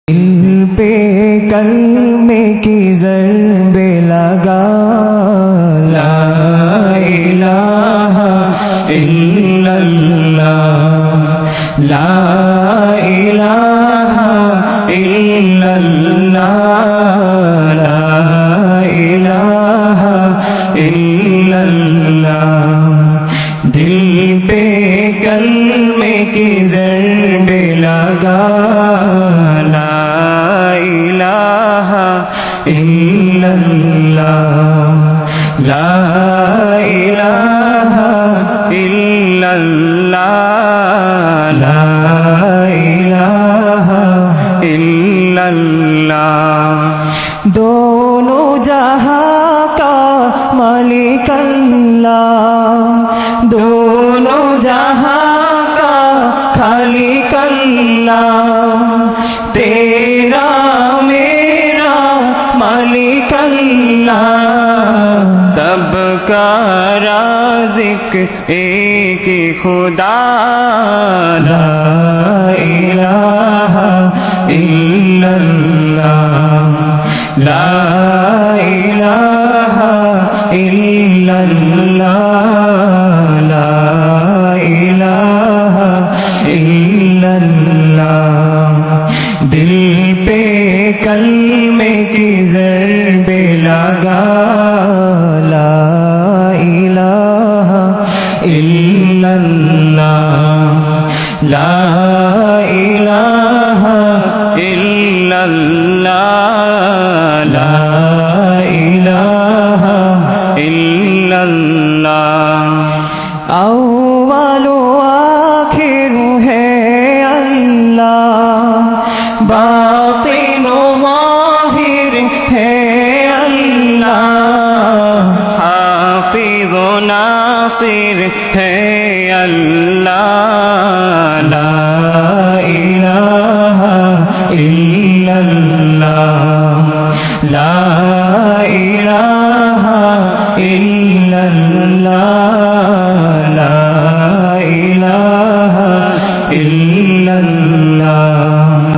दिल पे कलमे की ज़रबे लगा, ला इलाहा इल्लल्लाह, ला इलाहा इल्लल्लाह, ला इलाहा इल्लल्लाह। दिल पे कलमे की ज़रबे लगा, इल्लल्लाह, ला इलाहा इल्लल्लाह, ला इलाहा इल्लल्लाह। दोनों जहां का मालिक अल्लाह, दोनों जहां का खालिक अल्लाह, तेरा मेरा मालिक अल्लाह, सबका राज़िक एक ही खुदा, ला इलाहा इल्लल्लाह, ला इलाहा इल्लल्लाह, ला इलाहा इल्लल्लाह। दिल पे कलमे की ज़रबे लगा, ला इलाहा इल्लल्लाह, ला इलाहा इल्लल्लाह, ला इलाहा इल्लल्लाह। अव्वल आखिर है अल्लाह, बातिन ज़ाहिर है अल्लाह, हाफिज़ नासिर है अल्लाह, ला इलाहा इल्लल्लाह, ला इलाहा इल्लल्लाह,